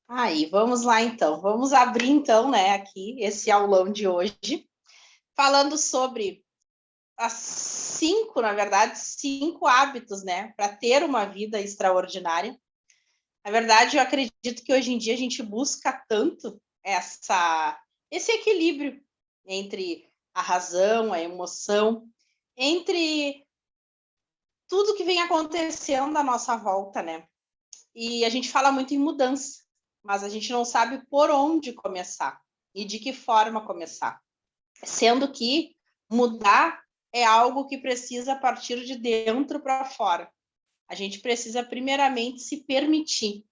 Aí, vamos lá então. Vamos abrir então, né, aqui esse aulão de hoje, falando sobre as na verdade, 5 hábitos, né, para ter uma vida extraordinária. Na verdade, eu acredito que hoje em dia a gente busca tanto esse equilíbrio entre a razão, a emoção, entre tudo que vem acontecendo à nossa volta, né? E a gente fala muito em mudança, mas a gente não sabe por onde começar e de que forma começar. Sendo que mudar é algo que precisa partir de dentro para fora. A gente precisa, primeiramente, se permitir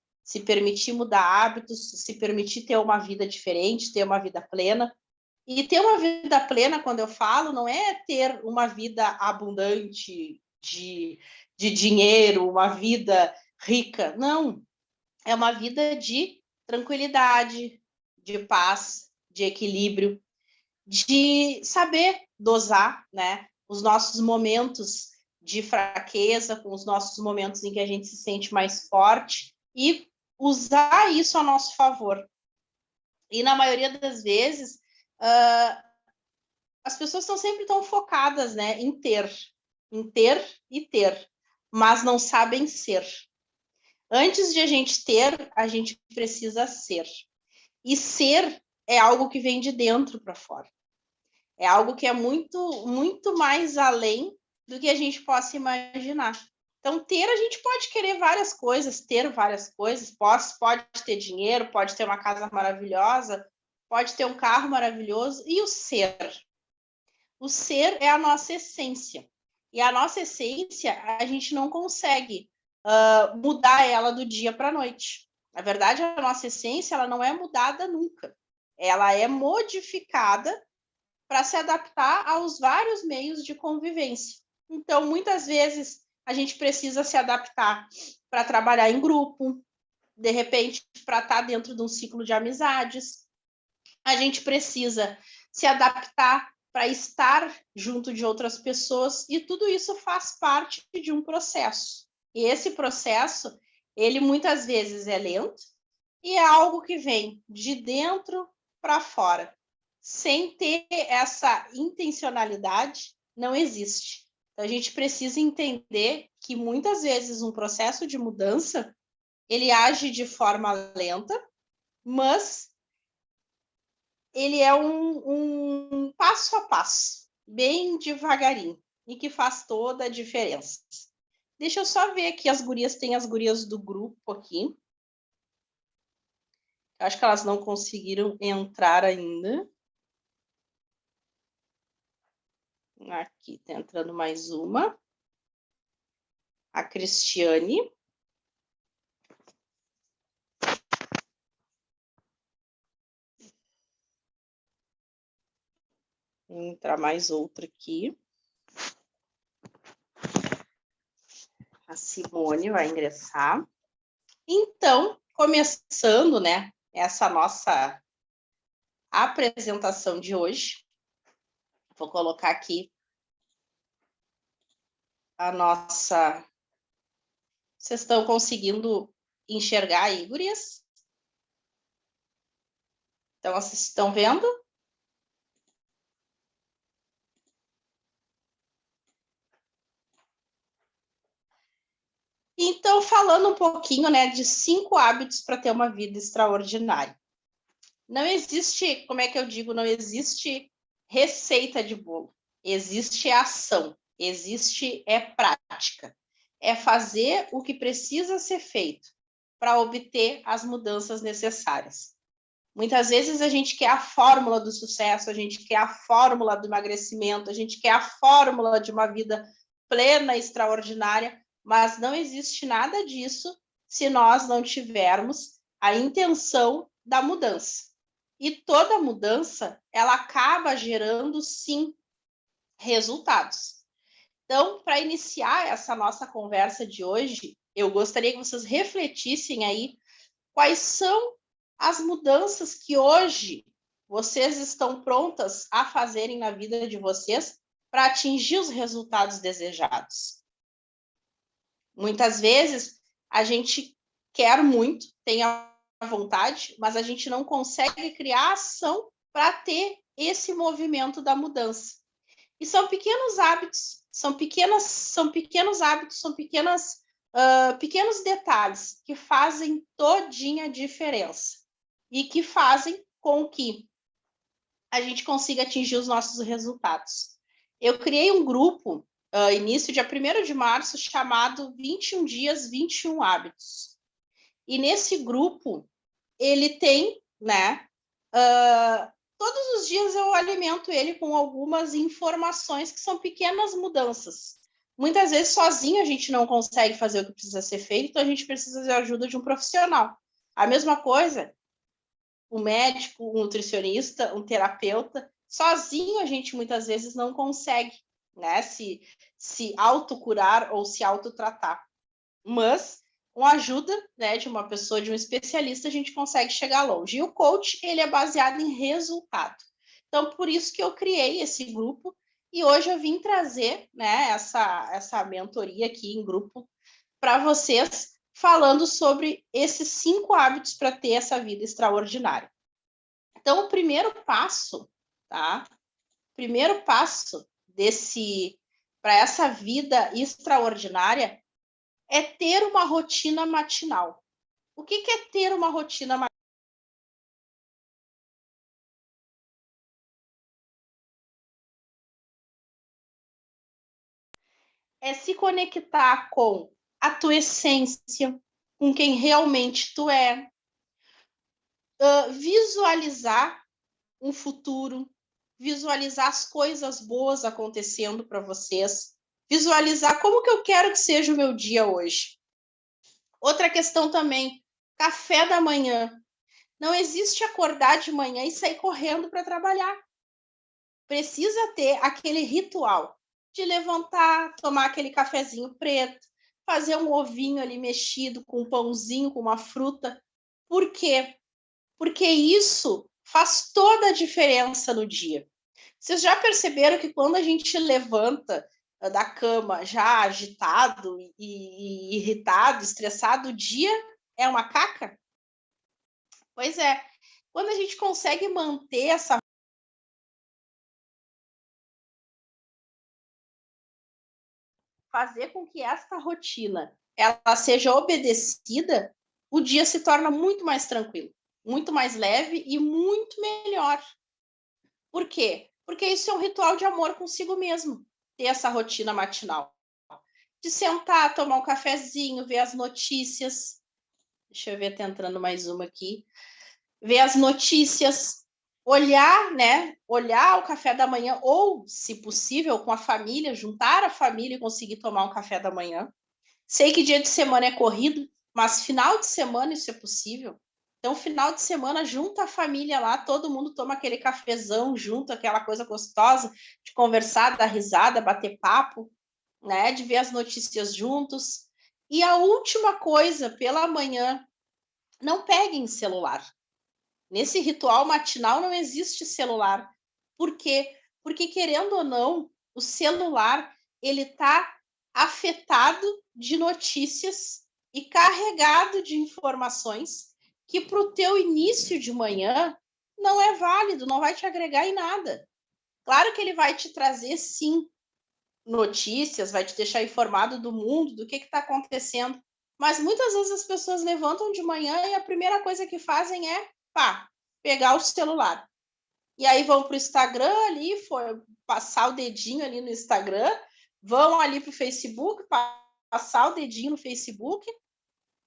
mudar hábitos, se permitir ter uma vida diferente, ter uma vida plena. E ter uma vida plena, quando eu falo, não é ter uma vida abundante de dinheiro, uma vida rica. Não, é uma vida de tranquilidade, de paz, de equilíbrio, de saber dosar, né, os nossos momentos de fraqueza com os nossos momentos em que a gente se sente mais forte e usar isso a nosso favor. E na maioria das vezes, as pessoas estão sempre tão focadas, né, em ter e ter, mas não sabem ser. Antes de a gente ter, a gente precisa ser. E ser é algo que vem de dentro para fora. É algo que é muito, muito mais além do que a gente possa imaginar. Então, ter, a gente pode querer várias coisas, ter várias coisas, pode ter dinheiro, pode ter uma casa maravilhosa, pode ter um carro maravilhoso, e o ser? O ser é a nossa essência. E a nossa essência, a gente não consegue mudar ela do dia para a noite. Na verdade, a nossa essência ela não é mudada nunca. Ela é modificada para se adaptar aos vários meios de convivência. Então, muitas vezes, a gente precisa se adaptar para trabalhar em grupo, de repente, para estar dentro de um ciclo de amizades. A gente precisa se adaptar para estar junto de outras pessoas, e tudo isso faz parte de um processo. E esse processo, ele muitas vezes é lento e é algo que vem de dentro para fora. Sem ter essa intencionalidade, não existe. Então, a gente precisa entender que muitas vezes um processo de mudança ele age de forma lenta, mas ele é um passo a passo, bem devagarinho, e que faz toda a diferença. Deixa eu só ver aqui, tem as gurias do grupo aqui. Acho que elas não conseguiram entrar ainda. Aqui está entrando mais uma. A Cristiane. Vou entrar mais outra aqui. A Simone vai ingressar. Então, começando, né, essa nossa apresentação de hoje, vou colocar aqui a nossa... Vocês estão conseguindo enxergar aí, gurias? Então, vocês estão vendo? Então, falando um pouquinho, né, de 5 hábitos para ter uma vida extraordinária. Não existe, como é que eu digo, não existe receita de bolo. Existe ação, existe prática. É fazer o que precisa ser feito para obter as mudanças necessárias. Muitas vezes a gente quer a fórmula do sucesso, a gente quer a fórmula do emagrecimento, a gente quer a fórmula de uma vida plena, extraordinária, mas não existe nada disso se nós não tivermos a intenção da mudança. E toda mudança, ela acaba gerando, sim, resultados. Então, para iniciar essa nossa conversa de hoje, eu gostaria que vocês refletissem aí quais são as mudanças que hoje vocês estão prontas a fazerem na vida de vocês para atingir os resultados desejados. Muitas vezes a gente quer muito, tem vontade, mas a gente não consegue criar ação para ter esse movimento da mudança. E são pequenos hábitos, são pequenos hábitos, são pequenos detalhes que fazem todinha a diferença e que fazem com que a gente consiga atingir os nossos resultados. Eu criei um grupo, início dia 1º de março, chamado 21 dias, 21 hábitos. E nesse grupo, ele tem, né, todos os dias eu alimento ele com algumas informações que são pequenas mudanças. Muitas vezes, sozinho, a gente não consegue fazer o que precisa ser feito, então a gente precisa da ajuda de um profissional. A mesma coisa, um médico, um nutricionista, um terapeuta, sozinho a gente muitas vezes não consegue, né, se autocurar ou se autotratar. Mas com a ajuda, né, de uma pessoa, de um especialista, a gente consegue chegar longe. E o coach, ele é baseado em resultado. Então, por isso que eu criei esse grupo e hoje eu vim trazer, né, essa mentoria aqui em grupo para vocês, falando sobre esses 5 hábitos para ter essa vida extraordinária. Então, o primeiro passo, tá? Primeiro passo para essa vida extraordinária é ter uma rotina matinal. O que é ter uma rotina matinal? É se conectar com a tua essência, com quem realmente tu é, visualizar um futuro, visualizar as coisas boas acontecendo para vocês, visualizar como que eu quero que seja o meu dia hoje. Outra questão também, café da manhã. Não existe acordar de manhã e sair correndo para trabalhar. Precisa ter aquele ritual de levantar, tomar aquele cafezinho preto, fazer um ovinho ali mexido com um pãozinho, com uma fruta. Por quê? Porque isso faz toda a diferença no dia. Vocês já perceberam que quando a gente levanta da cama já agitado e irritado, estressado, o dia é uma caca? Pois é. Quando a gente consegue manter essa fazer com que esta rotina ela seja obedecida, o dia se torna muito mais tranquilo, muito mais leve e muito melhor. Por quê? Porque isso é um ritual de amor consigo mesmo, ter essa rotina matinal. De sentar, tomar um cafezinho, ver as notícias. Deixa eu ver, tá entrando mais uma aqui. Ver as notícias, olhar, né? Olhar o café da manhã, ou, se possível, com a família, juntar a família e conseguir tomar um café da manhã. Sei que dia de semana é corrido, mas final de semana isso é possível. Então, final de semana, junta a família lá, todo mundo toma aquele cafezão junto, aquela coisa gostosa de conversar, dar risada, bater papo, né? De ver as notícias juntos. E a última coisa, pela manhã, não peguem celular. Nesse ritual matinal não existe celular. Por quê? Porque, querendo ou não, o celular ele está afetado de notícias e carregado de informações que para o teu início de manhã não é válido, não vai te agregar em nada. Claro que ele vai te trazer, sim, notícias, vai te deixar informado do mundo, do que está acontecendo, mas muitas vezes as pessoas levantam de manhã e a primeira coisa que fazem é, pegar o celular. E aí vão para o Instagram ali, passar o dedinho ali no Instagram, vão ali para o Facebook, passar o dedinho no Facebook,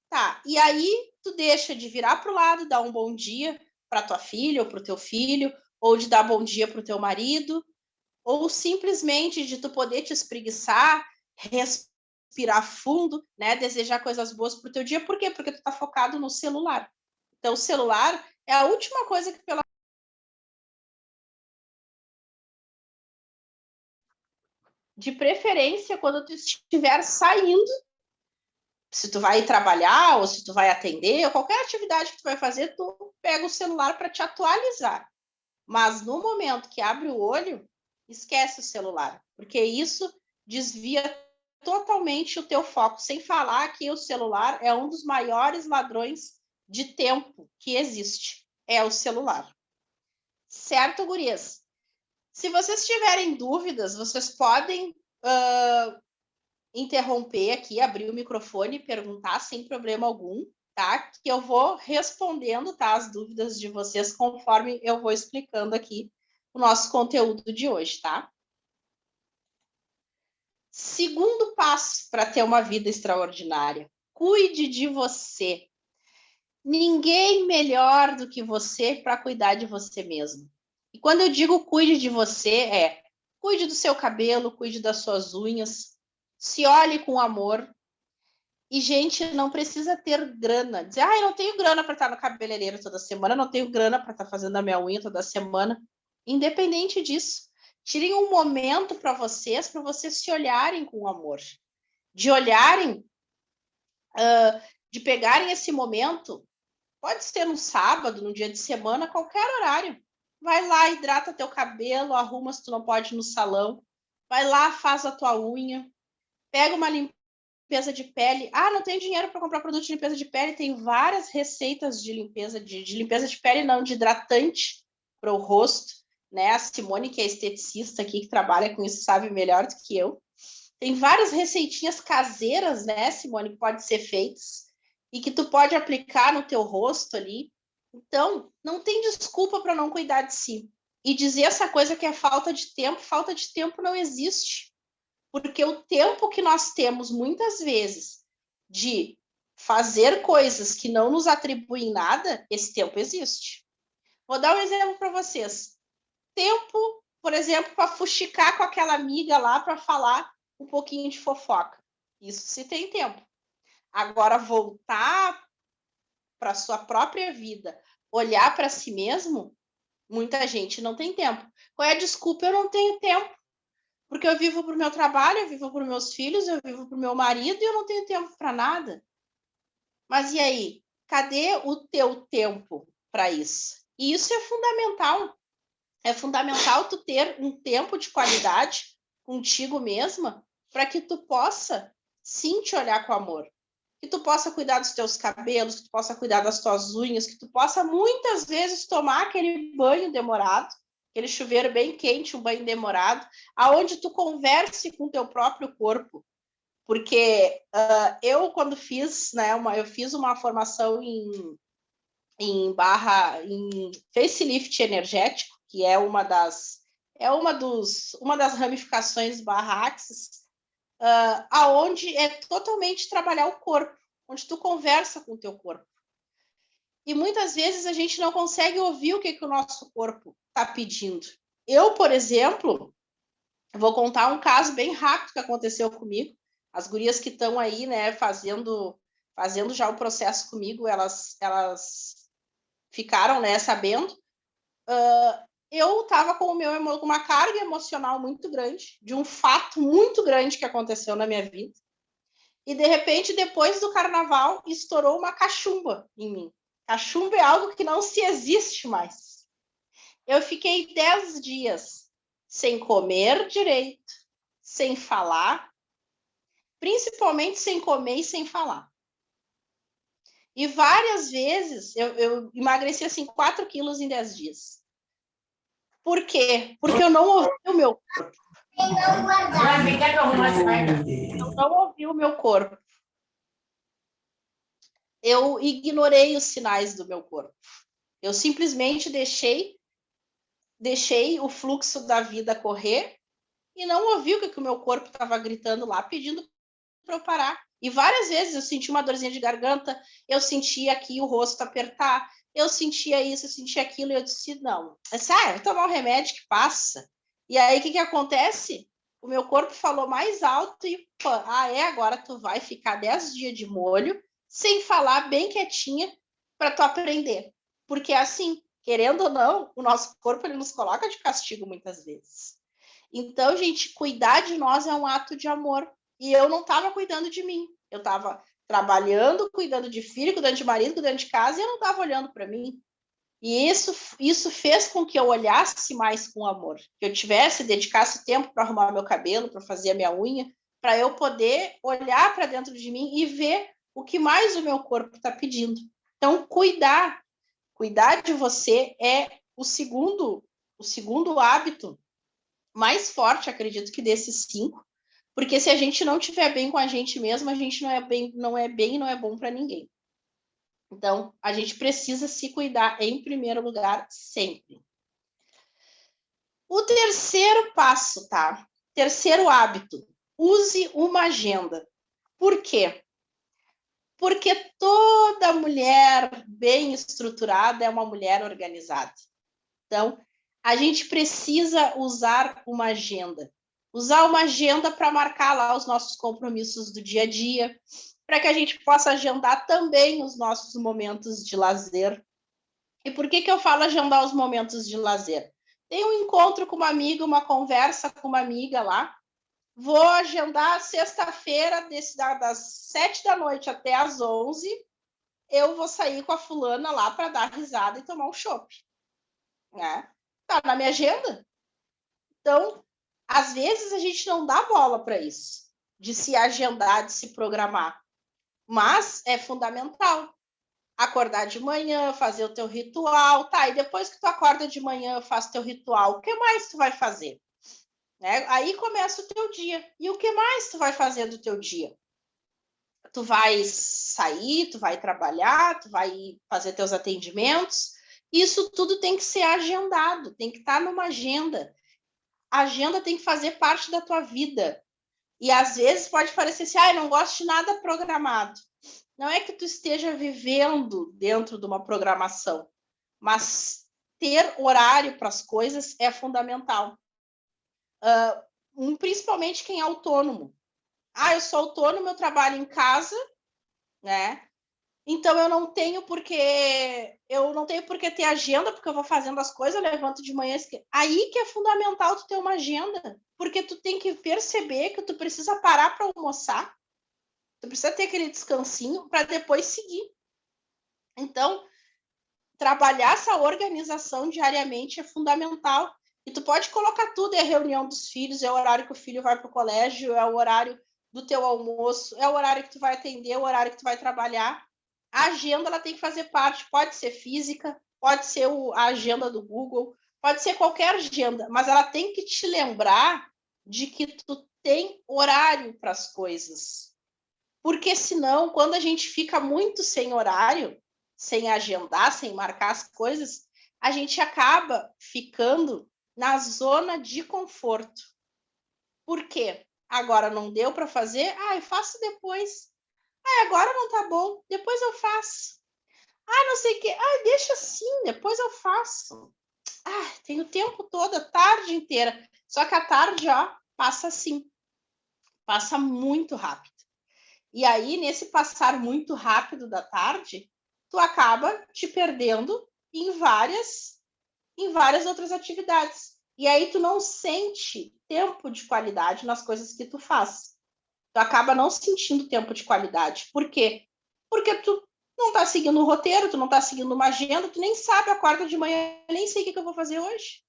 tá? E aí tu deixa de virar para o lado, dar um bom dia para tua filha ou para o teu filho, ou de dar bom dia para o teu marido, ou simplesmente de tu poder te espreguiçar, respirar fundo, né? Desejar coisas boas para o teu dia. Por quê? Porque tu tá focado no celular. Então, o celular é a última coisa que de preferência, quando tu estiver saindo, se tu vai trabalhar ou se tu vai atender, ou qualquer atividade que tu vai fazer, tu pega o celular para te atualizar. Mas no momento que abre o olho, esquece o celular, porque isso desvia totalmente o teu foco, sem falar que o celular é um dos maiores ladrões de tempo que existe, é o celular. Certo, gurias? Se vocês tiverem dúvidas, vocês podem interromper aqui, abrir o microfone e perguntar sem problema algum, tá? Que eu vou respondendo, tá, as dúvidas de vocês conforme eu vou explicando aqui o nosso conteúdo de hoje, tá? Segundo passo para ter uma vida extraordinária: cuide de você. Ninguém melhor do que você para cuidar de você mesmo. E quando eu digo cuide de você, cuide do seu cabelo, cuide das suas unhas, se olhe com amor. E, gente, não precisa ter grana. Dizer, eu não tenho grana para estar no cabeleireiro toda semana, não tenho grana para estar fazendo a minha unha toda semana. Independente disso, tirem um momento para vocês se olharem com amor. De olharem, de pegarem esse momento, pode ser no sábado, no dia de semana, qualquer horário. Vai lá, hidrata teu cabelo, arruma se tu não pode ir no salão. Vai lá, faz a tua unha. Pega uma limpeza de pele. Não tenho dinheiro para comprar produto de limpeza de pele. Tem várias receitas de limpeza de limpeza de pele, não, de hidratante para o rosto, né? A Simone, que é esteticista aqui, que trabalha com isso, sabe melhor do que eu. Tem várias receitinhas caseiras, né, Simone, que podem ser feitas e que tu pode aplicar no teu rosto ali. Então, não tem desculpa para não cuidar de si. E dizer essa coisa que é falta de tempo não existe. Porque o tempo que nós temos, muitas vezes, de fazer coisas que não nos atribuem nada, esse tempo existe. Vou dar um exemplo para vocês. Tempo, por exemplo, para fuxicar com aquela amiga lá para falar um pouquinho de fofoca. Isso se tem tempo. Agora, voltar para a sua própria vida, olhar para si mesmo, muita gente não tem tempo. Qual é a desculpa? Eu não tenho tempo. Porque eu vivo para o meu trabalho, eu vivo para os meus filhos, eu vivo para o meu marido e eu não tenho tempo para nada. Mas e aí? Cadê o teu tempo para isso? E isso é fundamental. É fundamental tu ter um tempo de qualidade contigo mesma para que tu possa sim te olhar com amor. Que tu possa cuidar dos teus cabelos, que tu possa cuidar das tuas unhas, que tu possa muitas vezes tomar aquele banho demorado, aquele chuveiro bem quente, um banho demorado, aonde tu converse com o teu próprio corpo. Porque eu, quando fiz, né, eu fiz uma formação em facelift energético, que é uma das ramificações barra Axis, aonde é totalmente trabalhar o corpo, onde tu conversa com o teu corpo. E muitas vezes a gente não consegue ouvir o que o nosso corpo está pedindo. Eu, por exemplo, vou contar um caso bem rápido que aconteceu comigo. As gurias que estão aí, né, fazendo já o processo comigo, elas ficaram, né, sabendo. Eu estava com uma carga emocional muito grande, de um fato muito grande que aconteceu na minha vida. E, de repente, depois do carnaval, estourou uma cachumba em mim. Cachumba é algo que não se existe mais. Eu fiquei 10 dias sem comer direito, sem falar, principalmente sem comer e sem falar. E várias vezes eu emagreci assim 4 quilos em 10 dias. Por quê? Porque eu não ouvi o meu corpo. Eu não ouvi o meu corpo. Eu ignorei os sinais do meu corpo. Eu simplesmente deixei o fluxo da vida correr e não ouvi o que o meu corpo estava gritando lá, pedindo para eu parar. E várias vezes eu senti uma dorzinha de garganta, eu sentia aqui o rosto apertar, eu sentia isso, eu sentia aquilo, e eu disse, não, vou tomar um remédio que passa. E aí, o que acontece? O meu corpo falou mais alto e, agora tu vai ficar 10 dias de molho, sem falar, bem quietinha, para tu aprender. Porque assim, querendo ou não, o nosso corpo ele nos coloca de castigo muitas vezes. Então, gente, cuidar de nós é um ato de amor. E eu não estava cuidando de mim. Eu estava trabalhando, cuidando de filho, cuidando de marido, cuidando de casa, e eu não estava olhando para mim. E isso fez com que eu olhasse mais com amor. Que eu dedicasse tempo para arrumar meu cabelo, para fazer a minha unha, para eu poder olhar para dentro de mim e ver o que mais o meu corpo está pedindo. Então, cuidar de você é o segundo hábito mais forte, acredito que desses 5, porque se a gente não estiver bem com a gente mesmo, a gente não é bom para ninguém. Então, a gente precisa se cuidar em primeiro lugar, sempre. O terceiro passo, tá? Terceiro hábito, use uma agenda. Por quê? Porque toda mulher bem estruturada é uma mulher organizada. Então, a gente precisa usar uma agenda. Usar uma agenda para marcar lá os nossos compromissos do dia a dia, para que a gente possa agendar também os nossos momentos de lazer. E por que eu falo agendar os momentos de lazer? Tem um encontro com uma amiga, uma conversa com uma amiga lá, vou agendar sexta-feira, das 7 da noite até as 11, eu vou sair com a fulana lá para dar risada e tomar um chopp. Né? Tá na minha agenda. Então, às vezes a gente não dá bola para isso, de se agendar, de se programar. Mas é fundamental. Acordar de manhã, fazer o teu ritual, tá? E depois que tu acorda de manhã, faz teu ritual, o que mais tu vai fazer? Né? Aí começa o teu dia. E o que mais tu vai fazer do teu dia? Tu vai sair, tu vai trabalhar, tu vai fazer teus atendimentos. Isso tudo tem que ser agendado, tem que estar numa agenda. A agenda tem que fazer parte da tua vida. E às vezes pode parecer assim, eu não gosto de nada programado. Não é que tu esteja vivendo dentro de uma programação, mas ter horário para as coisas é fundamental. Principalmente quem é autônomo. Eu sou autônomo, eu trabalho em casa, né? Então eu não tenho porque ter agenda, porque eu vou fazendo as coisas, eu levanto de manhã. Aí que é fundamental tu ter uma agenda, porque tu tem que perceber que tu precisa parar para almoçar, tu precisa ter aquele descansinho para depois seguir. Então, trabalhar essa organização diariamente é fundamental. E tu pode colocar tudo, é a reunião dos filhos, é o horário que o filho vai para o colégio, é o horário do teu almoço, é o horário que tu vai atender, é o horário que tu vai trabalhar. A agenda ela tem que fazer parte, pode ser física, pode ser a agenda do Google, pode ser qualquer agenda, mas ela tem que te lembrar de que tu tem horário para as coisas. Porque senão, quando a gente fica muito sem horário, sem agendar, sem marcar as coisas, a gente acaba ficando na zona de conforto. Por quê? Agora não deu para fazer? Eu faço depois. Agora não tá bom, depois eu faço. Não sei o quê. Deixa assim, depois eu faço. Tenho o tempo todo, a tarde inteira. Só que a tarde, passa assim. Passa muito rápido. E aí, nesse passar muito rápido da tarde, tu acaba te perdendo em várias outras atividades. E aí tu não sente tempo de qualidade nas coisas que tu faz. Tu acaba não sentindo tempo de qualidade. Por quê? Porque tu não tá seguindo o roteiro, tu não tá seguindo uma agenda, tu nem sabe, acorda de manhã, nem sei o que eu vou fazer hoje.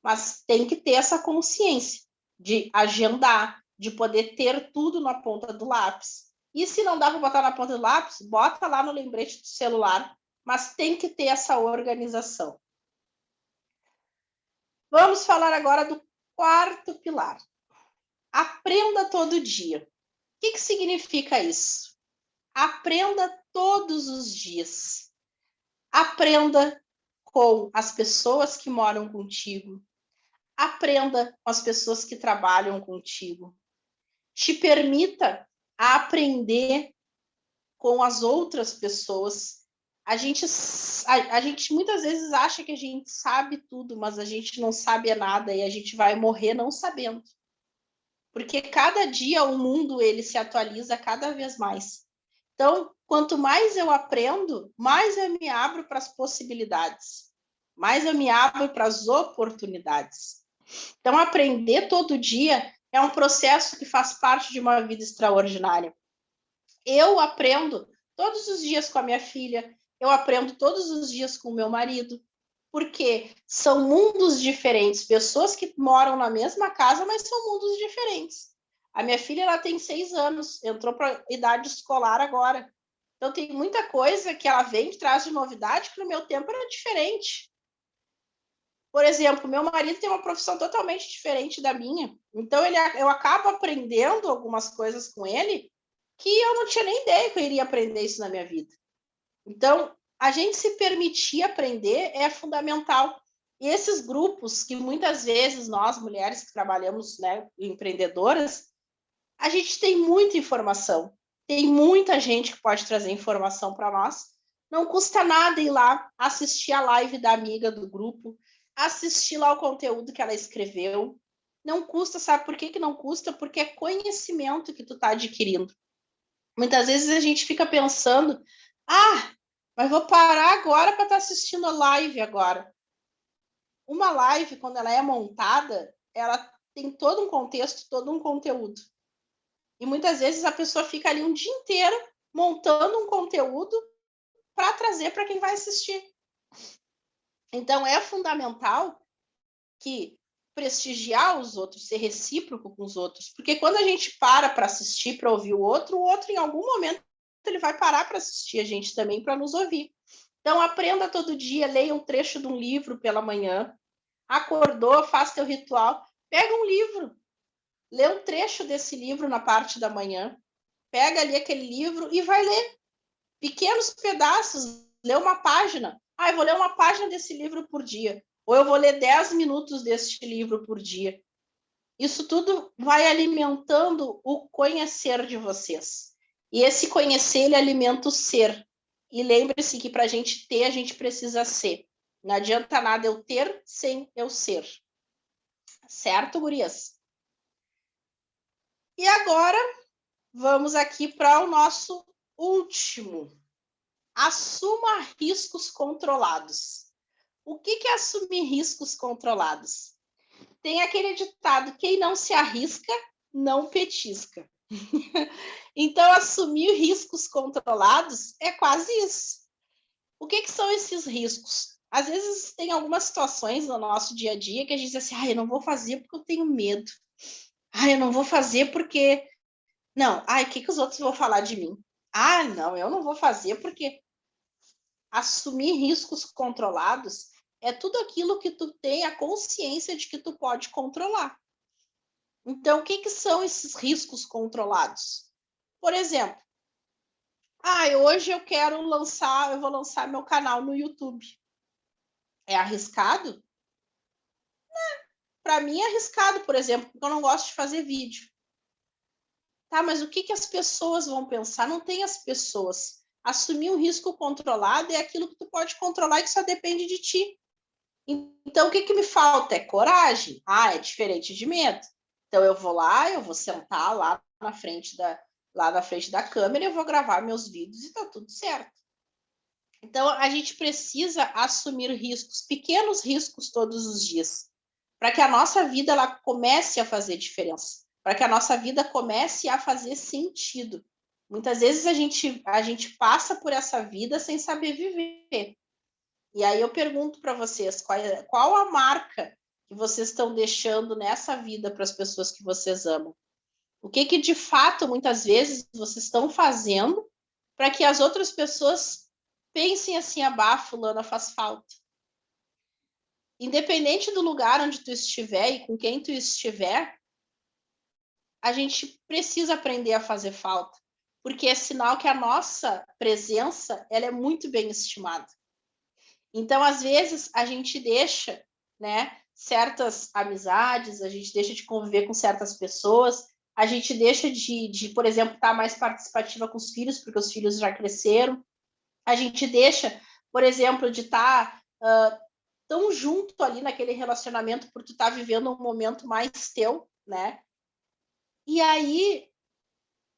Mas tem que ter essa consciência de agendar, de poder ter tudo na ponta do lápis. E se não dá para botar na ponta do lápis, bota lá no lembrete do celular, mas tem que ter essa organização. Vamos falar agora do quarto pilar. Aprenda todo dia. O que significa isso? Aprenda todos os dias. Aprenda com as pessoas que moram contigo. Aprenda com as pessoas que trabalham contigo. Te permita aprender com as outras pessoas. A gente muitas vezes acha que a gente sabe tudo, mas a gente não sabe nada e a gente vai morrer não sabendo. Porque cada dia o mundo ele se atualiza cada vez mais. Então, quanto mais eu aprendo, mais eu me abro para as possibilidades, mais eu me abro para as oportunidades. Então, aprender todo dia é um processo que faz parte de uma vida extraordinária. Eu aprendo todos os dias com a minha filha, eu aprendo todos os dias com o meu marido, porque são mundos diferentes, pessoas que moram na mesma casa, mas são mundos diferentes. A minha filha ela tem 6 anos, entrou para a idade escolar agora. Então, tem muita coisa que ela vem e traz de novidade que no meu tempo era diferente. Por exemplo, meu marido tem uma profissão totalmente diferente da minha. Então, eu acabo aprendendo algumas coisas com ele que eu não tinha nem ideia que eu iria aprender isso na minha vida. Então, a gente se permitir aprender é fundamental. E esses grupos que muitas vezes nós, mulheres que trabalhamos, né, empreendedoras, a gente tem muita informação. Tem muita gente que pode trazer informação para nós. Não custa nada ir lá assistir a live da amiga do grupo, assistir lá o conteúdo que ela escreveu. Não custa, sabe por que não custa? Porque é conhecimento que tu está adquirindo. Muitas vezes a gente fica pensando, mas vou parar agora para estar assistindo a live agora. Uma live, quando ela é montada, ela tem todo um contexto, todo um conteúdo. E muitas vezes a pessoa fica ali um dia inteiro montando um conteúdo para trazer para quem vai assistir. Então, é fundamental que prestigiar os outros, ser recíproco com os outros, porque quando a gente para assistir, para ouvir o outro em algum momento ele vai parar para assistir a gente também, para nos ouvir. Então, aprenda todo dia, leia um trecho de um livro pela manhã, acordou, faz teu ritual, pega um livro, lê um trecho desse livro na parte da manhã, pega ali aquele livro e vai ler pequenos pedaços, lê uma página. Eu vou ler uma página desse livro por dia, ou eu vou ler 10 minutos deste livro por dia. Isso tudo vai alimentando o conhecer de vocês. E esse conhecer, ele alimenta o ser. E lembre-se que para a gente ter, a gente precisa ser. Não adianta nada eu ter sem eu ser. Certo, gurias? E agora, vamos aqui para o nosso último. Assuma riscos controlados. O que é assumir riscos controlados? Tem aquele ditado, quem não se arrisca, não petisca. Então, assumir riscos controlados é quase isso. O que são esses riscos? Às vezes tem algumas situações no nosso dia a dia que a gente diz assim, eu não vou fazer porque eu tenho medo. Eu não vou fazer porque... Não, o que os outros vão falar de mim? Não, eu não vou fazer porque... Assumir riscos controlados é tudo aquilo que tu tem a consciência de que tu pode controlar. Então, o que são esses riscos controlados? Por exemplo, hoje eu vou lançar meu canal no YouTube. É arriscado? Para mim é arriscado, por exemplo, porque eu não gosto de fazer vídeo. Mas o que as pessoas vão pensar? Não tem as pessoas. Assumir um risco controlado é aquilo que tu pode controlar e que só depende de ti. Então, o que me falta? É coragem. É diferente de medo. Então, eu vou lá, eu vou sentar lá na frente da câmera, eu vou gravar meus vídeos e tá tudo certo. Então, a gente precisa assumir riscos, pequenos riscos todos os dias, para que a nossa vida ela comece a fazer diferença, para que a nossa vida comece a fazer sentido. Muitas vezes a gente passa por essa vida sem saber viver. E aí eu pergunto para vocês, qual a marca que vocês estão deixando nessa vida para as pessoas que vocês amam? O que de fato, muitas vezes, vocês estão fazendo para que as outras pessoas pensem assim, fulana faz falta. Independente do lugar onde tu estiver e com quem tu estiver, a gente precisa aprender a fazer falta, porque é sinal que a nossa presença ela é muito bem estimada. Então, às vezes, a gente deixa, né, certas amizades, a gente deixa de conviver com certas pessoas, a gente deixa de por exemplo, estar mais participativa com os filhos, porque os filhos já cresceram, a gente deixa, por exemplo, de estar tão junto ali naquele relacionamento por tu estar vivendo um momento mais teu, né? E aí,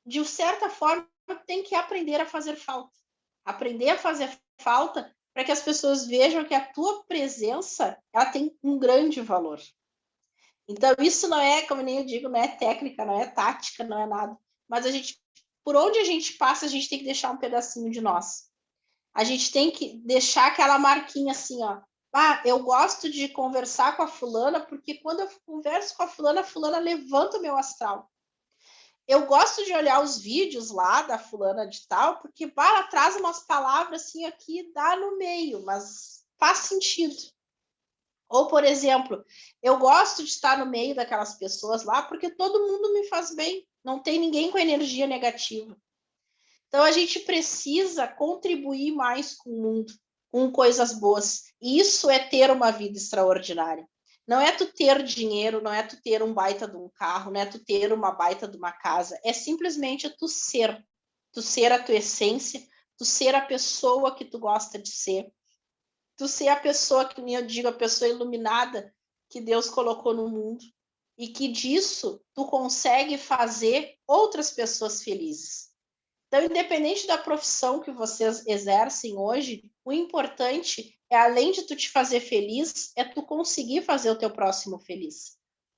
de certa forma, tem que aprender a fazer falta. Aprender a fazer falta para que as pessoas vejam que a tua presença ela tem um grande valor. Então, isso não é, como nem eu digo, não é técnica, não é tática, não é nada. Mas por onde a gente passa, a gente tem que deixar um pedacinho de nós. A gente tem que deixar aquela marquinha assim, ó. Eu gosto de conversar com a fulana, porque quando eu converso com a fulana levanta o meu astral. Eu gosto de olhar os vídeos lá da fulana de tal, porque ela traz umas palavras assim aqui, dá no meio, mas faz sentido. Ou, por exemplo, eu gosto de estar no meio daquelas pessoas lá, porque todo mundo me faz bem, não tem ninguém com energia negativa. Então, a gente precisa contribuir mais com o mundo, com coisas boas. E isso é ter uma vida extraordinária. Não é tu ter dinheiro, não é tu ter um baita de um carro, não é tu ter uma baita de uma casa. É simplesmente tu ser. Tu ser a tua essência, tu ser a pessoa que tu gosta de ser. Tu ser a pessoa, que nem eu digo, a pessoa iluminada que Deus colocou no mundo. E que disso tu consegue fazer outras pessoas felizes. Então, independente da profissão que vocês exercem hoje, o importante é, além de tu te fazer feliz, é tu conseguir fazer o teu próximo feliz.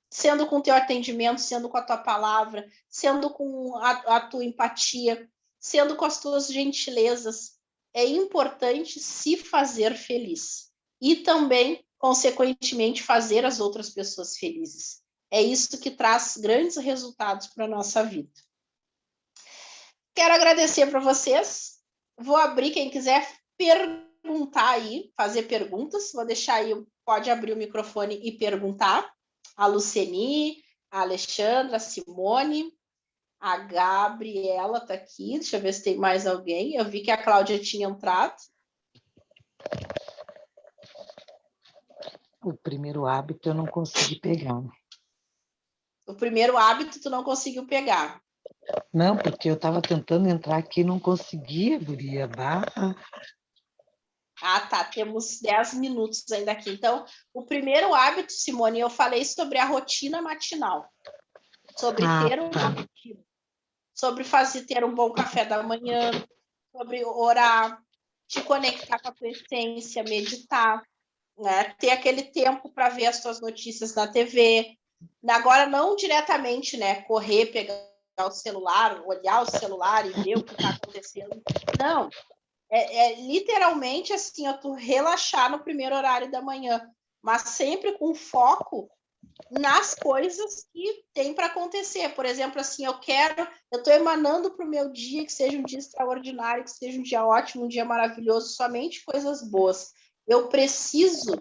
Sendo com o teu atendimento, sendo com a tua palavra, sendo com a tua empatia, sendo com as tuas gentilezas. É importante se fazer feliz. E também, consequentemente, fazer as outras pessoas felizes. É isso que traz grandes resultados para a nossa vida. Quero agradecer para vocês. Vou abrir quem quiser perguntar aí, fazer perguntas. Vou deixar aí, pode abrir o microfone e perguntar. A Luceni, a Alexandra, a Simone, a Gabriela está aqui. Deixa eu ver se tem mais alguém. Eu vi que a Cláudia tinha entrado. O primeiro hábito eu não consegui pegar. O primeiro hábito tu não conseguiu pegar. Não, porque eu estava tentando entrar aqui e não conseguia, guria. Ah, tá. Temos 10 minutos ainda aqui. Então, o primeiro hábito, Simone, eu falei sobre a rotina matinal. Sobre ter uma rotina. Sobre ter um bom café da manhã. Sobre orar. Te conectar com a tua essência, meditar. Né? Ter aquele tempo para ver as tuas notícias na TV. Agora, não diretamente, né? Correr, pegar o celular, olhar o celular e ver o que está acontecendo. Não. Literalmente assim, tu relaxar no primeiro horário da manhã, mas sempre com foco nas coisas que tem para acontecer. Por exemplo, assim, eu estou emanando para o meu dia que seja um dia extraordinário, que seja um dia ótimo, um dia maravilhoso, somente coisas boas. Eu preciso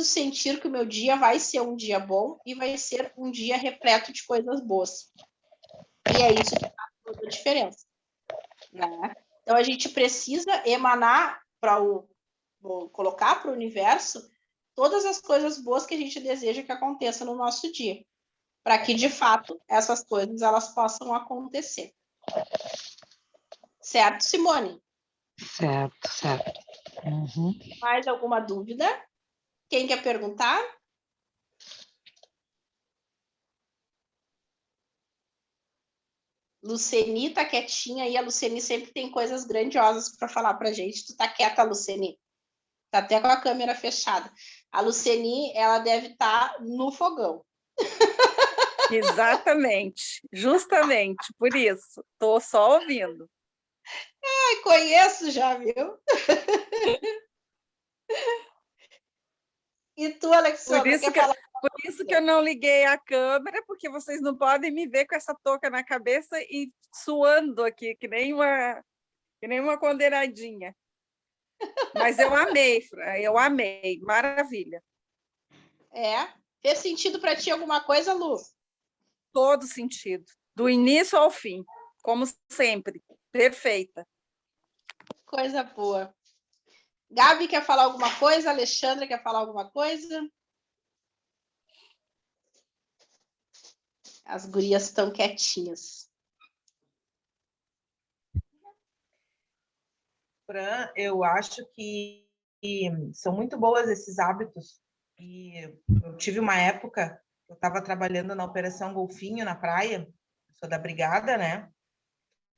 sentir que o meu dia vai ser um dia bom e vai ser um dia repleto de coisas boas. E é isso que faz toda a diferença, né? Então, a gente precisa emanar colocar para o universo todas as coisas boas que a gente deseja que aconteça no nosso dia, para que, de fato, essas coisas elas possam acontecer. Certo, Simone? Certo, certo. Uhum. Mais alguma dúvida? Quem quer perguntar? Luceni tá quietinha e a Luceni sempre tem coisas grandiosas para falar para a gente. Tu tá quieta, Luceni? Tá até com a câmera fechada. A Luceni, ela deve estar no fogão. Exatamente, justamente, por isso. Estou só ouvindo. Ai, conheço já, viu? E tu, Alexandra, quer falar? Por isso que eu não liguei a câmera, porque vocês não podem me ver com essa touca na cabeça e suando aqui, que nem uma condenadinha. Mas eu amei, maravilha. Fez sentido para ti alguma coisa, Lu? Todo sentido, do início ao fim, como sempre, perfeita. Coisa boa. Gabi quer falar alguma coisa? Alexandra quer falar alguma coisa? As gurias estão quietinhas. Fran, eu acho que são muito boas esses hábitos. E eu tive uma época, eu estava trabalhando na Operação Golfinho, na praia, sou da brigada, né?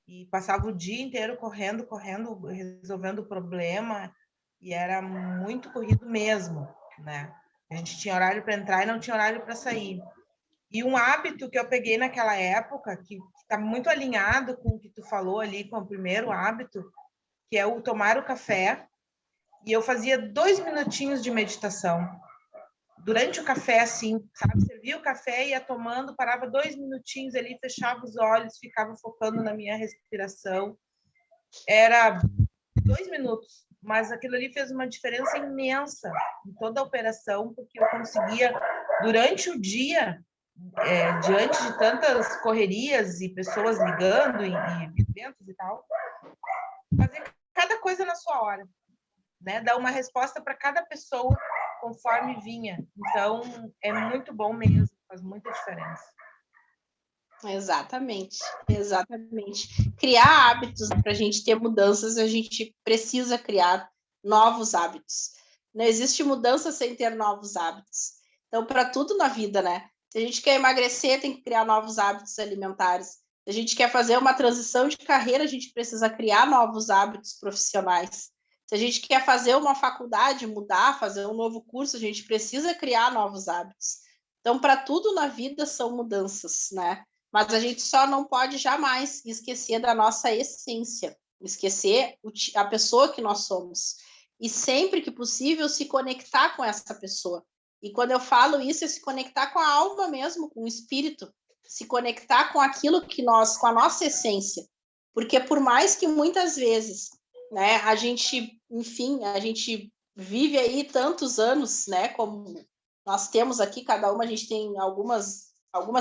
E passava o dia inteiro correndo, resolvendo o problema, e era muito corrido mesmo, né? A gente tinha horário para entrar e não tinha horário para sair. E um hábito que eu peguei naquela época, que está muito alinhado com o que tu falou ali, com o primeiro hábito, que é o tomar o café, e eu fazia 2 minutinhos de meditação. durante o café, assim, sabe? Servia o café, ia tomando, parava 2 minutinhos ali, fechava os olhos, ficava focando na minha respiração. Era 2 minutos, mas aquilo ali fez uma diferença imensa em toda a operação, porque eu conseguia, durante o dia, diante de tantas correrias e pessoas ligando e eventos e tal, fazer cada coisa na sua hora, né? Dar uma resposta para cada pessoa conforme vinha. Então, é muito bom mesmo, faz muita diferença. Exatamente, exatamente. Criar hábitos, para a gente ter mudanças, a gente precisa criar novos hábitos. Não existe mudança sem ter novos hábitos. Então, para tudo na vida, né? Se a gente quer emagrecer, tem que criar novos hábitos alimentares. Se a gente quer fazer uma transição de carreira, a gente precisa criar novos hábitos profissionais. Se a gente quer fazer uma faculdade, mudar, fazer um novo curso, a gente precisa criar novos hábitos. Então, para tudo na vida são mudanças, né? Mas a gente só não pode jamais esquecer da nossa essência, esquecer a pessoa que nós somos. E sempre que possível, se conectar com essa pessoa. E quando eu falo isso, é se conectar com a alma mesmo, com o espírito, se conectar com aquilo que nós, com a nossa essência. Porque por mais que muitas vezes, né, a gente, enfim, a gente vive aí tantos anos, né, como nós temos aqui, cada uma, a gente tem algumas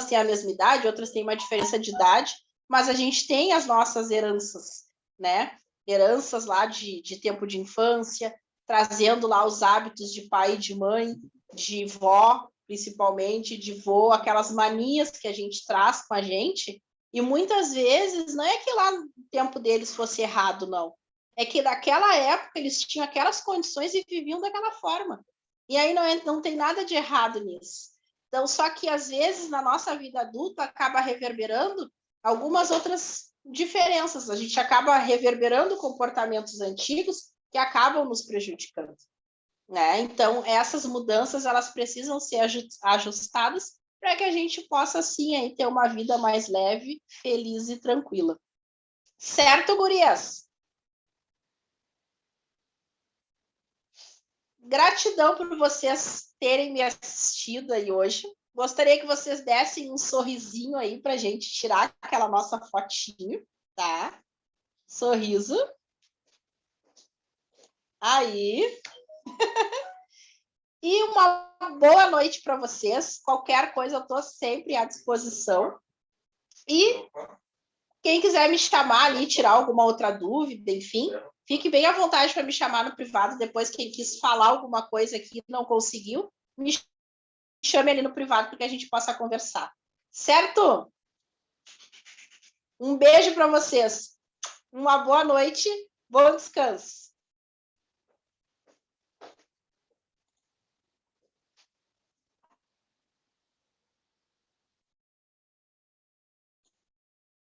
têm a mesma idade, outras têm uma diferença de idade, mas a gente tem as nossas heranças, né? Heranças lá de tempo de infância, trazendo lá os hábitos de pai e de mãe, de vó, principalmente, de vô, aquelas manias que a gente traz com a gente, e muitas vezes não é que lá no tempo deles fosse errado, não. É que naquela época eles tinham aquelas condições e viviam daquela forma. E aí não tem nada de errado nisso. Então, só que às vezes na nossa vida adulta acaba reverberando algumas outras diferenças. A gente acaba reverberando comportamentos antigos que acabam nos prejudicando, né? Então, essas mudanças elas precisam ser ajustadas para que a gente possa assim aí ter uma vida mais leve, feliz e tranquila. Certo, gurias? Gratidão por vocês terem me assistido aí hoje. Gostaria que vocês dessem um sorrisinho aí para a gente tirar aquela nossa fotinho, tá? Sorriso. Aí. E uma boa noite para vocês. Qualquer coisa eu estou sempre à disposição. E quem quiser me chamar ali, tirar alguma outra dúvida, enfim, fique bem à vontade para me chamar no privado. Depois, quem quis falar alguma coisa aqui e não conseguiu, me chame ali no privado para que a gente possa conversar. Certo? Um beijo para vocês. Uma boa noite, bom descanso.